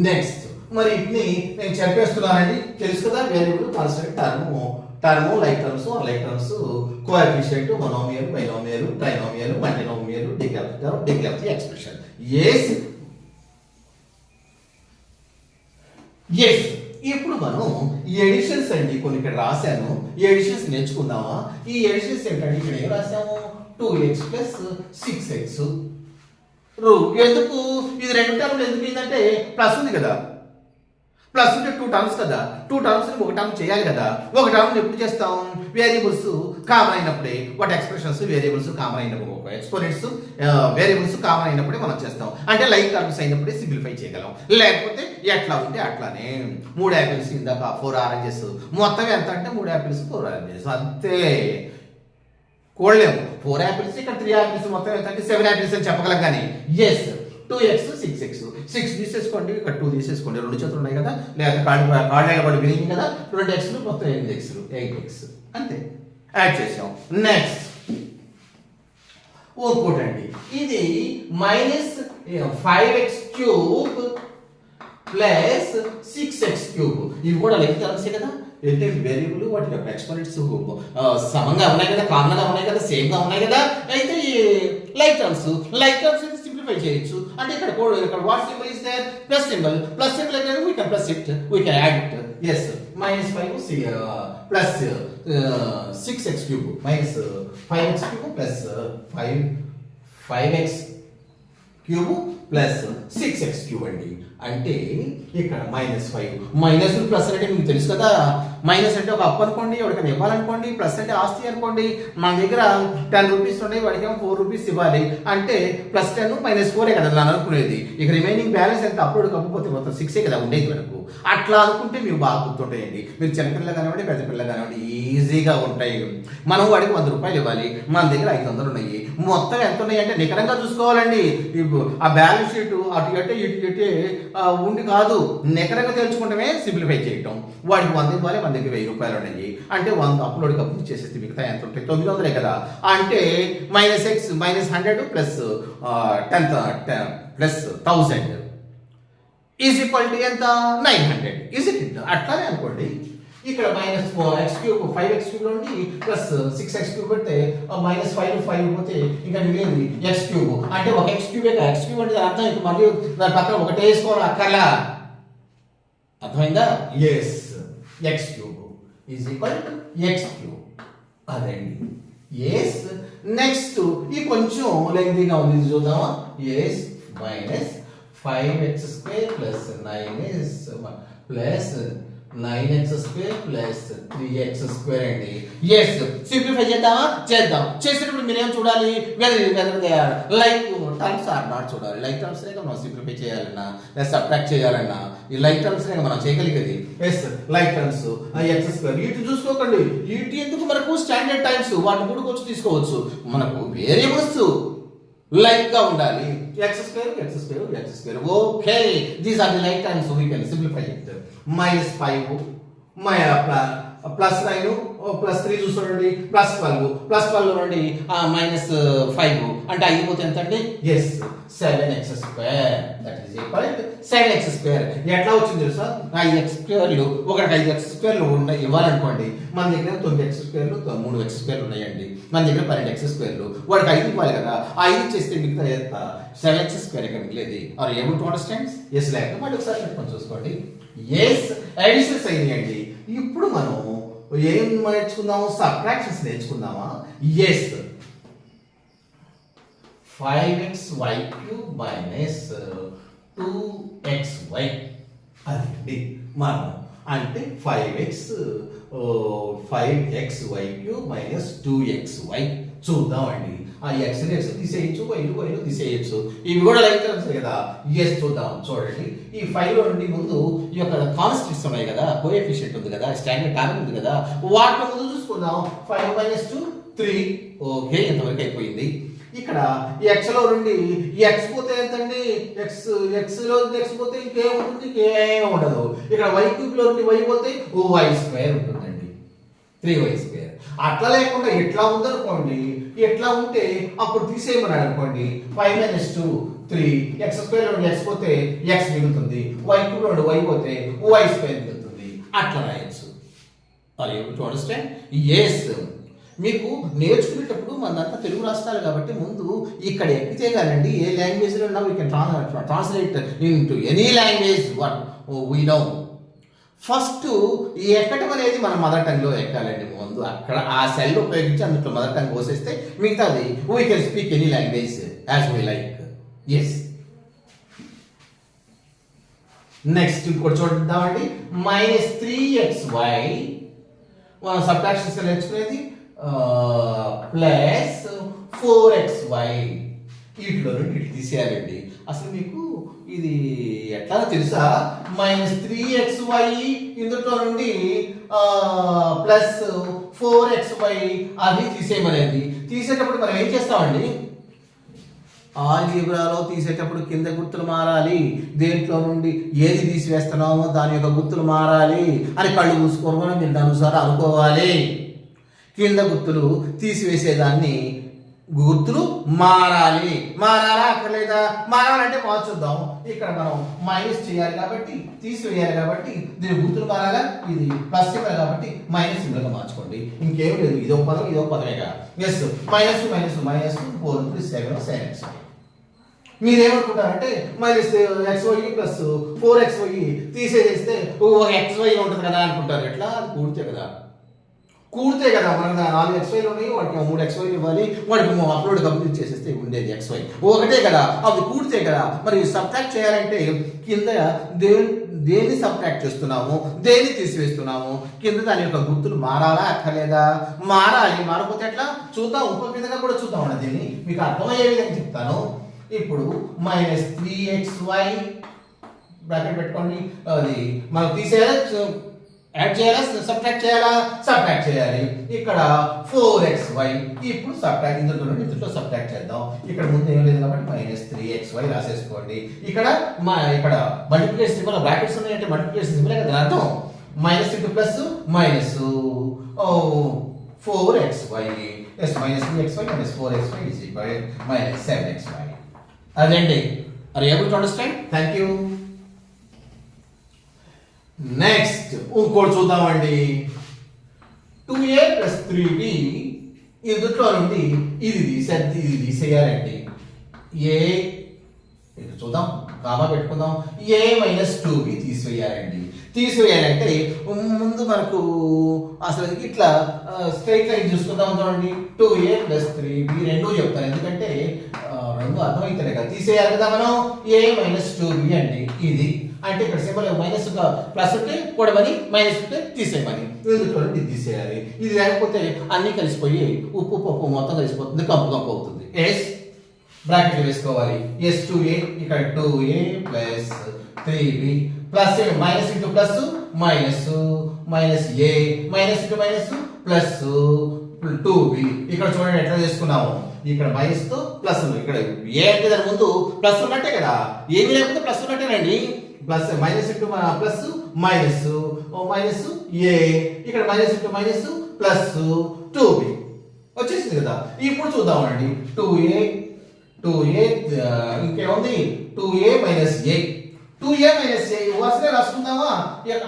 నెక్స్ట్ మరి ఇట్ని నేను చెప్పేస్తున్నానండి. తెలుసు కదా, variable, constant, term, like terms, coefficient, monomial, binomial, trinomial, multinomial, degree of the expression. Yes, ఇప్పుడు మనం ఈ ఎడిషన్స్ అండి కొన్ని ఇక్కడ రాశాను. ఈ ఎడిషన్స్ నేర్చుకుందామా? ఈ ఎడిషన్స్ ఏంటంటే ఇక్కడ ఏం రాసాము? 2x + 6x. ఎందుకు ఇది 2 టర్మ్లు ఎందుకు ఏంటంటే ప్లస్ ఉంది కదా, ప్లస్ ఉంటే 2 టర్మ్స్ కదా, 2 టర్మ్స్ ఒక టర్మ్ చేయాలి కదా. ఒక టర్మ్ ఎప్పుడు చేస్తాం? వేరియబుల్స్ కామన్ అయినప్పుడే. వాటి ఎక్స్ప్రెషన్స్ వేరియబుల్స్ కామన్ అయినప్పుడు, ఎక్స్పోనెంట్స్ వేరియబుల్స్ కామన్ అయినప్పుడే మనం చేస్తాం. అంటే లైక్ టర్మ్స్ అయినప్పుడే సింప్లిఫై చేయగలం. లేకపోతే ఎట్లా ఉంటే అట్లానే. 3 యాపిల్స్ ఇందాక 4 ఆరెంజెస్, మొత్తం ఎంత అంటే 3 యాపిల్స్ 4 ఆరెంజెస్ అంతే. కోళ్ళేము 4 యాపిల్స్, ఇక్కడ 3 యాపిల్స్, మొత్తం ఎంత అంటే 7 యాపిల్స్ అని చెప్పగలం. కానీ ఎస్, 2x 6x, 6 తీసేసుకోండి, ఇక్కడ 2 తీసేసుకోండి. 2 చేతులు ఉన్నాయి కదా, లేదా కాళ్ళపడి విరిగింది కదా, 2x మొత్తం 8x అంతే. యాడ్ చేసాం. నెక్స్ట్ ఇంకోటండి, ఇది -5x³ + 6x³ ఇవి కూడా లెక్క కలిసే కదా. అంటే వేరియబుల్ వాటి యొక్క ఎక్స్పోనెంట్స్ సమంగా ఉన్నాయి కదా, కామన్ గా ఉన్నాయి కదా, సేమ్ గా ఉన్నాయి కదా. అయితే ఈ లైక్ టర్మ్స్ సింప్లిఫై చేయొచ్చు. అంటే ఇక్కడ what symbol is there? Plus symbol అయితే we can plus it, we can add it. Yes, -5 plus 6x³ -5x³ plus 5x³ plus 6x³ అండి. అంటే ఇక్కడ -5 మైనస్ ప్లస్ అంటే మీకు తెలుసు కదా. మైనస్ అంటే ఒక అప్పు అనుకోండి, ఎవరికైనా ఇవ్వాలనుకోండి. ప్లస్ అంటే ఆస్తి అనుకోండి. మన దగ్గర 10 రూపీస్ ఉన్నాయి, వాడికి 4 రూపీస్ ఇవ్వాలి అంటే +10 -4 కదా నేను అనుకునేది. ఇక రిమైనింగ్ బ్యాలెన్స్ ఎంత అప్పుడు కప్పపోతే మొత్తం 6 కదా ఉండేది మనకు. అట్లా అనుకుంటే మీకు బాగా గుర్తుంటాయండి. మీరు చిన్నపిల్ల కానివ్వండి, పెద్ద పిల్ల కానివ్వండి, ఈజీగా ఉంటాయి. మనం వాడికి 100 రూపాయలు ఇవ్వాలి, మన దగ్గర 500 ఉన్నాయి. మొత్తం ఎంత ఉన్నాయి అంటే నికరంగా చూసుకోవాలండి. ఆ బ్యాలెన్స్ షీట్ అటు అంటే ఇటు ఉండి కాదు, నెకరగా తెలుసుకుంటమే సింప్లిఫై చేయటం. వాడికి 100 ఇవ్వాలి, మన దగ్గర 1000 రూపాయలు ఉన్నాయి అంటే 100 అప్లోడ్కి అప్లోడ్ చేసేస్తే మిగతా ఎంత ఉంటాయి? 900 కదా. అంటే -x -100 plus 10 plus 1000 is equal to ఎంత? 900. Is it? అట్లానే అనుకోండి. ఇక్కడ -x³ 5x³ నుండి ప్లస్ 6x³ పెడితే -5 పోతే ఇంకా మిగిలింది x³ అంటే ఒక x³ x³ అంటే అర్థం ఇక మళ్ళీ దాని పక్కన ఒకటే వేసుకోవాలి అక్కర్లా. అర్థమైందా? Yes, x³ is equal to x³. అదండి ఎస్. నెక్స్ట్ ఈ కొంచెం లెంగ్తీగా ఉంది, ఇది చూద్దామా? Yes -5x² plus 9 plus 9x² plus 3x² అండి. ఎస్, సింప్లిఫై చేద్దామా? చేద్దాం. చేసేటప్పుడు మీరేం చూడాలి? లైక్ టర్మ్స్ ఆర్ నాట్ చూడాలి. లైక్ టర్మ్స్ మనం సింప్లిఫై చేయాలన్నా లేదా సబ్ట్రాక్ట్ చేయాలన్నా ఈ లైక్ టర్మ్స్ మనం చేయగలిగేది. Yes, like terms x². ఇటు చూసుకోకండి, ఇటు ఎందుకు? మనకు స్టాండర్డ్ టైమ్స్ వాటిని కూడా వచ్చి తీసుకోవచ్చు. మనకు వేరియబుల్స్ లైక్ గా ఉండాలి. x². Okay, these are the like terms. We can simplify it. -5 plus 9 plus 3 చూసుకోండి +12 నుండి -5 అంటే అయిపోతే ఎంత అండి? Yes, 7x². That is equal to 7x². ఎట్లా వచ్చింది తెలుసా? 5x²లు ఒకటి 5x²లు ఉన్నాయి ఇవ్వాలనుకోండి. మన దగ్గర 9x²లు 3x² ఉన్నాయండి. మన దగ్గర 12x²లు. వాడికి 5 ఇవ్వాలి కదా. 5 చేస్తే మిగతా ఎంత? 7x² ఇక్కడ మిగిలేదు. Are able to understand? Yes, లేక మళ్ళీ ఒకసారి పెట్టుకొని చూసుకోండి. ఎస్, అడిషన్స్ అయినాయండి. ఇప్పుడు మనం ఏం నేర్చుకుందాము? సబ్ట్రాక్షన్స్ నేర్చుకుందామా? Yes, 5xy³ -2xy. అదండి మనం అంటే 5xy³ -2xy. చూద్దామండి. ఆ x తీసేయచ్చు, y తీసేయచ్చు. ఇవి కూడా లైక్ టర్మ్స్ కదా. ఎస్, చూద్దాం. చూడండి, ఈ 5 లో నుండి ముందు ఈ యొక్క కాన్స్టెంట్స్ ఉన్నాయి కదా, కోఎఫిషియంట్ ఉంది కదా, స్టాండర్డ్ టర్మ్ ఉంది కదా, వాటి ముందు చూసుకుందాం. 5 - 2 3. ఓకే, ఎంతవరకు అయిపోయింది. ఇక్కడ x లో నుండి x పోతే ఎంతండి? x లో x పోతే ఇంకేముంటుంది? ఇంకేం ఉండదు. ఇక్కడ y³ లో నుండి y పోతే y² ఉంటుందండి, 3y². అట్లా లేకుండా ఎట్లా ఉందనుకోండి, ఎట్లా ఉంటే అప్పుడు తీసేయమన్నాడు అనుకోండి. 5 - 2 3. x² లో x పోతే x మిగులుతుంది, y³ లో y పోతే y² మిగులుతుంది. అట్లా రాయొచ్చు. Are you able to understand? Yes. మీకు నేర్చుకునేటప్పుడు మనంతా తెలుగు రాష్ట్రాలు కాబట్టి ముందు ఇక్కడ ఎక్కితే కానండి ఏ లాంగ్వేజ్లో ఉన్నా we can translate into any language what we know. First ఈ ఎక్కడం అనేది మన మదర్ టంగ్లో ఎక్కాలండి. ముందు అక్కడ ఆ సెల్ ఉపయోగించి అందులో మదర్ టంగ్ పోసేస్తే మిగతాది we can speak any language as we like. Yes, next ఇంకోటి చూద్దామండి. -3xy మనం సబ్ట్రాక్షన్స్ నేర్చుకునేది ప్లస్ 4xy. వీటిలో నుండి ఇటు తీసేయాలండి. అసలు మీకు ఇది ఎట్లా తెలుసా? -3xy ఇందులో నుండి ప్లస్ 4xy అది తీసేయమనేది. తీసేటప్పుడు మనం ఏం చేస్తామండి? ఆల్జీబ్రాలో తీసేటప్పుడు కింద గుర్తులు మారాలి. దేంట్లో నుండి ఏది తీసివేస్తున్నామో దాని యొక్క గుర్తులు మారాలి అని కళ్ళు మూసుకోవడం మీరు అనుసారం అనుకోవాలి. కింద గుర్తులు తీసివేసేదాన్ని గుర్తులు మారాలి. మారాలా అక్కర్లేదా? మారాలంటే మార్చుద్దాం. ఇక్కడ మనం మైనస్ చేయాలి కాబట్టి, తీసివేయాలి కాబట్టి దీని గుర్తులు మారాలా. ఇది ప్లస్ సింబల్ కాబట్టి మైనస్ సింబల్గా మార్చుకోండి. ఇంకేం లేదు, ఇదో పదం ఇదో పదమేగా. ఎస్, -4 × 7 మీరేమనుకుంటారంటే -xy ప్లస్ 4xy తీసేస్తే xy ఉంటుంది కదా అనుకుంటారు. ఎట్లా? కూడితే కదా మనకు 4 xyలు ఉన్నాయి, వాటికి 3 xyలు ఇవ్వాలి, వాటికి అప్లోడ్ కంప్లీట్ చేసేస్తే ఉండేది xy ఒకటే కదా. అవి కూడితే కదా. మరి సబ్ట్రాక్ట్ చేయాలంటే కింద దేన్ని సబ్ట్రాక్ట్ చేస్తున్నాము, దేన్ని తీసివేస్తున్నాము, కింద దాని యొక్క గుర్తులు మారాలా అక్కర్లేదా? మారాలి. మారకపోతే ఎట్లా? చూద్దాం, ఇంకో విధంగా కూడా చూద్దాం అండి. దీన్ని మీకు అర్థమయ్యే విధంగా చెప్తాను. ఇప్పుడు -3xy బ్రాకెట్ పెట్టుకోండి. అది మనం తీసేయాలి. యాడ్ చేయాలా సబ్ట్రాక్ట్ చేయాలా? సబ్ట్రాక్ట్ చేయాలి. ఇక్కడ 4xy ఇప్పుడు సబ్ట్రాక్ట్ ఇందులో సబ్ట్రాక్ట్ చేద్దాం. ఇక్కడ ముందు ఏం లేదు కాబట్టి -3xy రాసేసుకోండి. ఇక్కడ ఇక్కడ మల్టిప్లికేషన్ సింబల్ బ్రాకెట్స్ ఉన్నాయంటే మల్టిప్లికేషన్ సింబల్ కదా అర్థం. Minus into plus minus 4xy -3xy -4xy is equal -7xy. అదండి. Are you able to understand? Thank you. Next ఇంకోటి చూద్దామండి. 2a + 3b ఇందులో నుండి ఇది తీసేయాలండి. ఏ ఇది చూద్దాం, కామా పెట్టుకుందాం. a - 2b తీసివేయాలంటే ముందు మనకు అసలు ఇట్లా స్ట్రైట్ లైన్ చూసుకుందాం చూడండి. 2a + 3b రెండు చెప్తాను, ఎందుకంటే రెండు అర్థమవుతాయి కదా. తీసేయాలి కదా మనం. a - 2b అండి. ఇది అంటే ఇక్కడ సింబల్ మైనస్ ప్లస్ ఉంటే కూడమని, మైనస్ ఉంటే తీసేయమని. ఇందులో ఇది తీసేయాలి. ఇది లేకపోతే అన్ని కలిసిపోయి ఉప్పు పప్పు మొత్తం కలిసిపోతుంది, కంపు అవుతుంది. ఎస్ బ్రాకెట్ వేసుకోవాలి. S2a ఇక్కడ 2a + 3b plus minus into plus minus -a minus into minus plus 2b. ఇక్కడ చూడండి ఎట్లా చేసుకున్నాము. ఇక్కడ మైనస్ తో ప్లస్ ఉంది. ఇక్కడ ఏ అంటే దాని ముందు ప్లస్ ఉన్నట్టే కదా, ఏమి లేకపోతే ప్లస్ ఉన్నట్టేనండి. Plus minus into plus minus -a ఇక్కడ minus into minus plus 2b వచ్చేసింది కదా. ఇప్పుడు చూద్దామండి. 2a ఇంకేముంది 2a - a 2a - a వరుసగా రాసుకుందామా?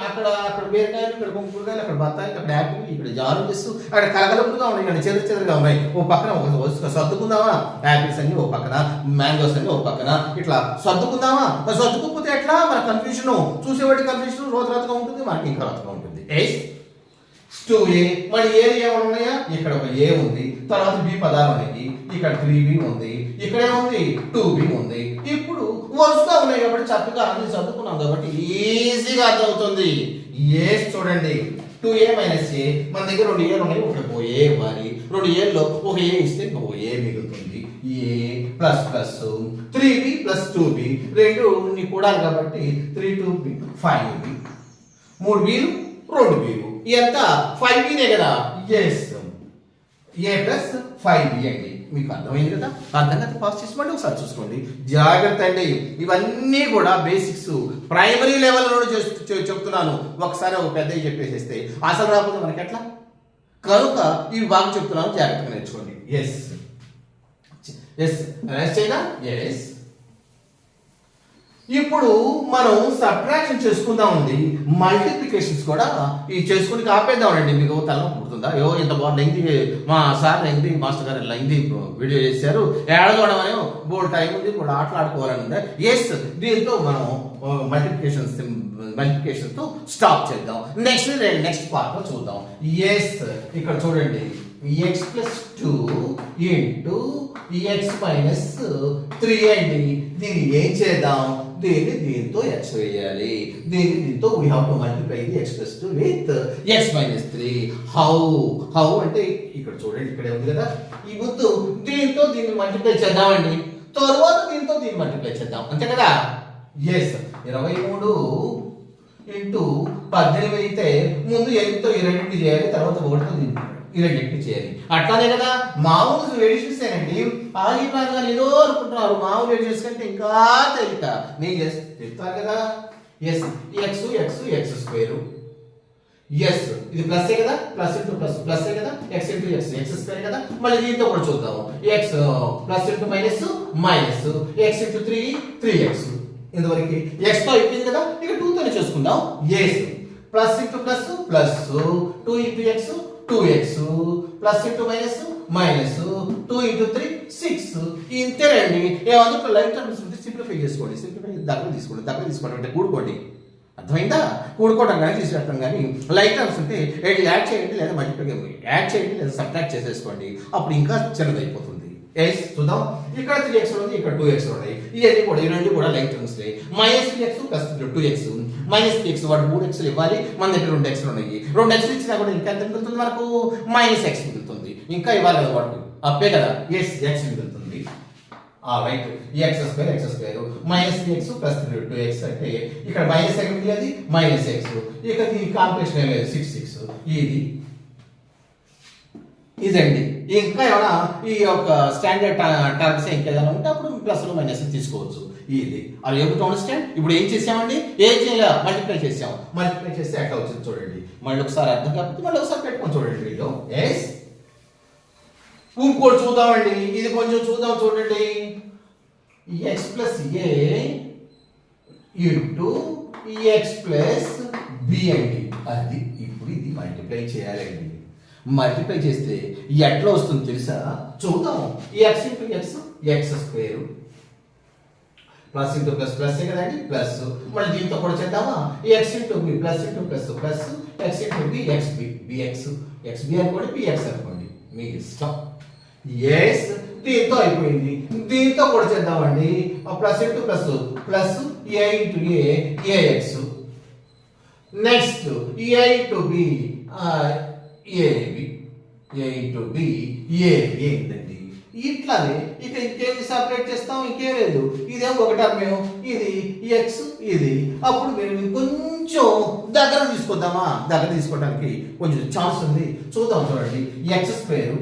అక్కడ బీరకాయలు, ఇక్కడ కుంకుడుకాయలు, అక్కడ బత్తాయి, అక్కడ యాపిల్, ఇక్కడ జారులు, అక్కడ కలగలుపుగా ఉన్నాయి, ఇక్కడ చెదురుగా ఉన్నాయి. ఓ పక్కన ఒక సర్దుకుందామా? యాపిల్స్ అన్ని ఓ పక్కన, మ్యాంగోస్ అన్ని ఓ పక్కన, ఇట్లా సర్దుకుందామా? మరి సర్దుకోకపోతే ఎట్లా? మన కన్ఫ్యూజన్, చూసేవాడి కన్ఫ్యూజన్ రోజు రాతగా ఉంటుంది, మనకి ఇంకా రాతగా ఉంటుంది. 2a మరి ఏ ఏమైనా ఉన్నాయా? ఇక్కడ ఒక a ఉంది, తర్వాత b పదాలు ఉన్నాయి, ఇక్కడ 3b ఉంది, ఇక్కడ ఏముంది 2b ఉంది. ఇప్పుడు వరుసగా ఉన్నాయి కాబట్టి చక్కగా అన్ని చదువుకున్నాం కాబట్టి ఈజీగా అర్థమవుతుంది. ఏ చూడండి 2a - a మన దగ్గర 2 ఏలు ఉన్నాయి, ఒక a ఇవ్వాలి. 2 ఏల్లో ఒక a ఇస్తే ఇంకో a మిగులుతుంది. a ప్లస్ 3b + 2b రెండు కూడాలి కాబట్టి 3 2b 5b 3 bలు 2 bలు ఎంత 5bనే కదా. ఎస్ a + 5b అండి. మీకు అర్థమైంది కదా? అర్థం కదా? పాస్ చేసుకోండి, ఒకసారి చూసుకోండి. జాగ్రత్త అండి, ఇవన్నీ కూడా బేసిక్స్ ప్రైమరీ లెవెల్ నుండి చెప్తున్నాను. ఒకసారి ఒక పెద్దవి చెప్పేసేస్తే అసలు రాకపోతే మనకి ఎట్లా? కనుక ఇవి బాగా చెప్తున్నాను, జాగ్రత్తగా నేర్చుకోండి. ఎస్ చేయనా? ఎస్. ఇప్పుడు మనం సబ్ట్రాక్షన్ చేసుకుందామండి. మల్టిప్లికేషన్స్ కూడా ఈ చేసుకుని ఆపేద్దామండి. మీకు తల పుడుతుందా? ఇంత బాగా లెంగ్తీ మా సార్ లెంగ్తీ మాస్టర్ గారు లెంగ్తీ వీడియో చేశారు, ఏడ చూడమని బోల్డ్ టైం ఉంది, ఇప్పుడు ఆటలు ఆడుకోవాలని ఉంది. ఎస్, దీంతో మనం మల్టిప్లికేషన్ తో స్టాప్ చేద్దాం. నెక్స్ట్ పార్ట్ లో చూద్దాం. ఎస్, ఇక్కడ చూడండి. x + 2 * x - 3 అండి. దీన్ని ఏం చేద్దాం? దీంతో x వేయాలి, దీంతో we have to multiply the x + 2 with x - 3. How అంటే ఇక్కడ చూడండి, ఇక్కడ ఉంది కదా, ఈ ముందు దీంతో దీన్ని మల్టిప్లై చేద్దామండి, తర్వాత దీంతో దీన్ని మల్టిప్లై చేద్దాం, అంతే కదా. ఎస్, 23 * 18 అయితే ముందు 8తో ఈ రెండింటిని చేయాలి, తర్వాత 1తో ఈ రెండింటిని చేయాలి. అట్లానే కదా మామూలు ఎడిషన్స్ ఏనండి. ఆగిపోయిన ఏదో అనుకుంటున్నారు, మామూలు ఎడిషన్స్ కంటే ఇంకా తేలిక. నేను చెప్తాను కదా. Yes, x square. ఎస్, ఇది ప్లస్ కదా, ప్లస్ ఇంటూ ప్లస్ ప్లస్ కదా, x ఇంటూ x స్క్వేర్ కదా. మళ్ళీ దీంతో కూడా చూద్దాము. x plus into minus x into 3x. ఇంతవరకు x తో అయిపోయింది కదా, ఇక 2తోనే చేసుకుందాం. Yes, plus into plus plus 2 into x 2x plus into minus 2 into 3 6. ఇంతేనండి. ఏమంటే లైట్ టర్మ్స్ ఉంటే సింప్లిఫై చేసుకోండి. దగ్గర తీసుకోండి అంటే కూడుకోండి. అర్థమైందా? కూడుకోవడం కానీ తీసుకెళ్ళడం కానీ లైట్ టర్మ్స్ ఉంటే యాడ్ చేయండి, లేదా మల్టిప్లై యాడ్ చేయండి, లేదా సబ్ట్రాక్ట్ చేసేసుకోండి. అప్పుడు ఇంకా చిన్నదైపోతుంది. ఎస్, చూద్దాం. ఇక్కడ 3x ఉంది, ఇక్కడ 2x ఉన్నాయి. ఇవన్నీ కూడా ఈ రెండు కూడా light terms -3x plus 2x -3x వాడు 3x ఇవ్వాలి, మన దగ్గర 2x ఉన్నాయి. 2x ఇచ్చినా కూడా ఇంకా ఎంత మిగులుతుంది మనకు? -x మిగులుతుంది. ఇంకా ఇవ్వాలి కదా వాడు, అప్పే కదా. ఎస్, x మిగులుతుంది. Right x square minus 3x plus 2x అంటే ఇక్కడ మైనస్ ఎక్కడ అది మైనస్ ఎక్స్, ఇక దీని కాంప్లెక్షన్ ఏం లేదు 6 ఇదండి. ఇంకా ఏమైనా ఈ యొక్క స్టాండర్డ్ టర్మ్స్ ఇంకేదైనా ఉంటే అప్పుడు ప్లస్ మైనస్ తీసుకోవచ్చు. ఇది అది ఏబుల్ టు అండర్స్టాండ్. ఇప్పుడు ఏం చేసామండి, ఏం చేయాలి, మల్టిప్లై చేసాము. మల్టిప్లై చేస్తే ఎట్లా వచ్చింది చూడండి. మళ్ళీ ఒకసారి అర్థం కాకపోతే మళ్ళీ ఒకసారి పెట్టుకొని చూడండి. వీళ్ళు ఎస్ ఇంకోటి చూద్దామండి, ఇది కొంచెం చూద్దాం చూడండి. X plus a into X plus B అండి. అది ఇప్పుడు ఇది మల్టిప్లై చేయాలండి. మల్టిప్లై చేస్తే ఎట్లా వస్తుంది తెలుసా, చూద్దాం. X into x x square plus into plus plus కదండి, ప్లస్ మళ్ళీ దీంతో కూడా చేద్దామా, x into b plus into plus plus x into b x b bx x b అనుకోండి బిఎక్స్ అనుకోండి మీ ఇష్టం. ఎస్ దీంతో అయిపోయింది. దీంతో కూడా చేద్దామండి, plus into plus plus a into ax, next a into b ab, a into b ab ఏంటండి. ఇట్లానే ఇక ఇంకేమి సపరేట్ చేస్తాం, ఇంకేం లేదు. ఇదేమో ఒక టర్మ్, ఇది ఎక్స్ ఇది. అప్పుడు మీరు కొంచెం దగ్గర తీసుకొద్దామా, దగ్గర తీసుకోవడానికి కొంచెం ఛాన్స్ ఉంది. చూద్దాం చూడండి. ఎక్స్ స్క్వేర్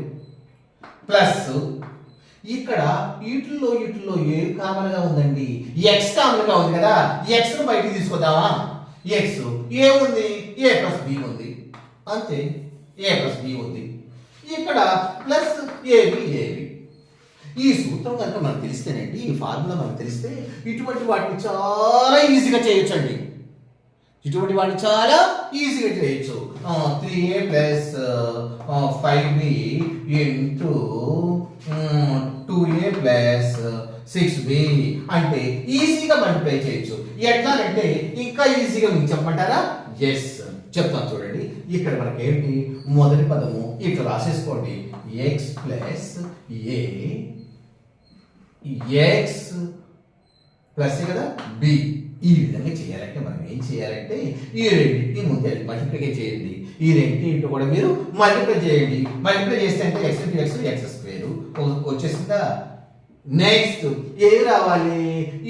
ప్లస్ ఇక్కడ వీటిల్లో ఏ కామన్ గా ఉందండి, ఎక్స్ కామన్ గా ఉంది కదా, ఎక్స్ ను బయటికి తీసుకొద్దామా. ఎక్స్ ఏముంది, ఏ ప్లస్ బి ఉంది, అంతే. ఏ ప్లస్ బి ఉంది, ఇక్కడ ప్లస్ ఏబి. ఈ సూత్రం కనుక మనకు తెలిస్తేనండి, ఈ ఫార్ములా మనకు తెలిస్తే ఇటువంటి వాటిని చాలా ఈజీగా చేయొచ్చండి. ఇటువంటి వాటిని చాలా ఈజీగా చేయొచ్చు. 3a plus 5b into 2a plus 6b అంటే ఈజీగా మల్టిప్లై చేయొచ్చు. ఎట్లా అంటే ఇంకా ఈజీగా మీకు చెప్పమంటారా? ఎస్ చెప్తాను చూడండి. ఇక్కడ మనకి ఏంటి, మొదటి పదము ఇట్లా రాసేసుకోండి, ఎక్స్ ప్లస్ ఏ ఎక్స్ ప్లస్ కదా బి. ఈ విధంగా చేయాలంటే మనం ఏం చేయాలంటే ఈ రెండింటిని ముందే మల్టిప్లై చేయండి. ఈ రెండింటి కూడా మీరు మల్టిప్లై చేయండి. మల్టిప్లై చేస్తే అంటే X into x x square వచ్చేసిందా. నెక్స్ట్ ఏది రావాలి,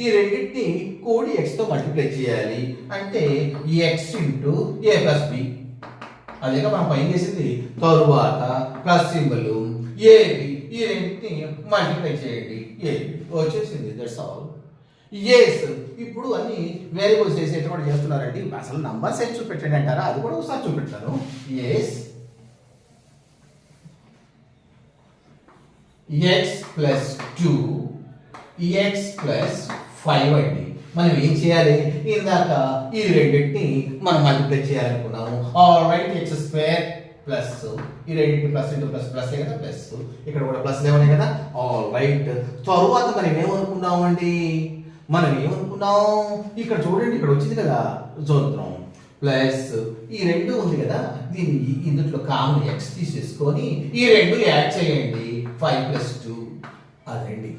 ఈ రెండింటిని కోడి ఎక్స్ తో మల్టిప్లై చేయాలి. అంటే ఎక్స్ ఇంటూ ఏ ప్లస్ బి, అదేగా మనం పైన చేసింది. తరువాత ప్లస్ సింబల్ ఏబి, ఈ రెండింటిని మల్టిప్లై చేయండి. ఏబి వచ్చేసింది. That's all. ఎస్ ఇప్పుడు అన్ని వేరియబుల్స్ చేసి ఎట్లా కూడా చేస్తున్నారండి. అసలు నంబర్స్ ఏం చూపెట్టండి అంటారా, అది కూడా ఒకసారి చూపెట్టాను. Yes x plus 2 x plus 5 అండి. మనం ఏం చేయాలి, ఇందాక ఈ రెండింటిని మనం మల్టిప్లై చేయాలనుకున్నాము. All right x square plus ఈ రెండింటిని ప్లస్ ఇంటూ ప్లస్ ప్లస్ కదా, ప్లస్ ఇక్కడ కూడా ప్లస్ లేవనే కదా. ఆల్ రైట్ తరువాత మనం ఏమనుకున్నామండి, మనం ఏమనుకున్నాం, ఇక్కడ చూడండి, ఇక్కడ వచ్చింది కదా సూత్రం. ప్లస్ ఈ రెండు ఉంది కదా, దీన్ని ఇందులో కామన్ ఎక్స్ తీసేసుకొని ఈ రెండు యాడ్ చేయండి. 5 ప్లస్ 2 అదండి.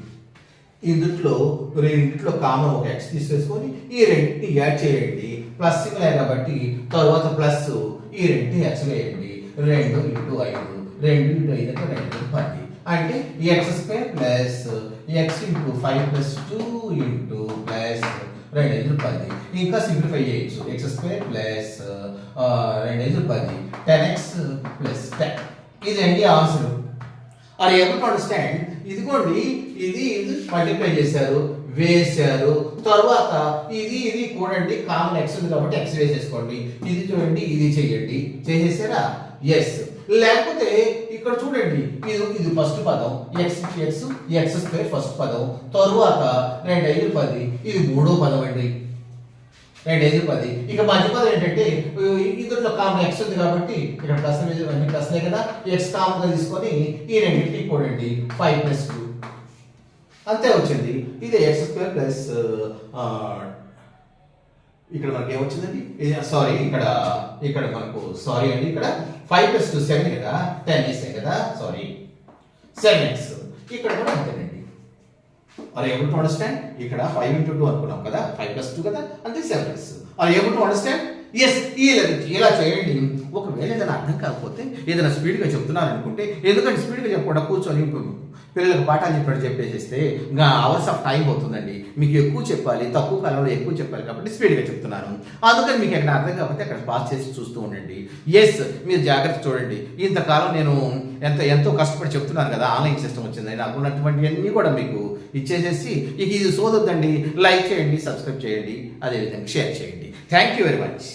రెండిట్లో కామన్ ఒక ఎక్స్ తీసేసుకొని ఈ రెండింటిని యాడ్ చేయండి. ప్లస్ సింబల్ కాబట్టి తర్వాత ప్లస్ ఈ రెండు ఎక్స్ వేయండి. 2 ఇంటూ 5 2 ఇంటూ 5 అంటే 2 10 అంటే x square plus x into 5 plus 2 into plus 2 5 10. ఇంకా సింప్లిఫై చేయొచ్చు. X square plus 2 10 10x plus 10. ఇదండి answer. Are able to understand. ఇదిగోండి, ఇది మల్టిప్లై చేశారు, వేశారు. తర్వాత ఇది కూడండి, కామన్ ఎక్స్ ఉంది కాబట్టి ఎక్స్ వేసేసుకోండి. ఇది చూడండి, ఇది చెయ్యండి. చేసేసారా? ఎస్. లేకపోతే ఇక్కడ చూడండి, ఇది ఫస్ట్ పదం X X x square first పదం. తరువాత 2 5 10 ఇది మూడో పదం అండి. 2 5 10. ఇక మధ్య పదం ఏంటంటే ఇందులో కామన్ ఎక్స్ ఉంది కాబట్టి ఇక్కడ ప్లస్ అన్ని ప్లస్లే కదా, ఎక్స్ కామన్ గా తీసుకొని ఈ రెండింటికి కూడండి. 5 ప్లస్ 2 అంతే వచ్చింది. ఇది ఎక్స్ స్క్వేర్ ప్లస్ ఇక్కడ మనకి ఏమొచ్చిందండి, సారీ ఇక్కడ మనకు సారీ అండి, ఇక్కడ 5 ప్లస్ 2 7 కదా, 10 వేసాం కదా, సారీ 7x. ఇక్కడ కూడా అంతేనండి. Are able to understand. ఇక్కడ 5 ఇంటూ 2 అనుకున్నాం కదా, 5 ప్లస్ 2 కదా, అంటే 7x. Are able to understand. Yes ఇలా చేయండి. ఒకవేళ ఏదైనా అర్థం కాకపోతే ఏదైనా స్పీడ్గా చెప్తున్నారు అనుకుంటే, ఎందుకంటే స్పీడ్గా చెప్పకుండా కూర్చొని పిల్లలకు పాఠాలు చెప్పినట్టు చెప్పేసేస్తే ఇంకా అవర్స్ ఆఫ్ టైం అవుతుందండి. మీకు ఎక్కువ చెప్పాలి, తక్కువ కాలంలో ఎక్కువ చెప్పాలి కాబట్టి స్పీడ్గా చెప్తున్నాను. అందుకని మీకు ఎక్కడ అర్థం కాకపోతే అక్కడ పాస్ చేసి చూస్తూ ఉండండి. ఎస్, మీరు జాగ్రత్త చూడండి. ఇంతకాలం నేను ఎంతో కష్టపడి చెప్తున్నాను కదా, ఆన్లైన్ సిస్టమ్ వచ్చింది, నాకు ఉన్నటువంటివన్నీ కూడా మీకు ఇచ్చేసేసి ఇక ఇది సోదొద్దండి. లైక్ చేయండి, సబ్స్క్రైబ్ చేయండి, అదేవిధంగా షేర్ చేయండి. Thank you very much.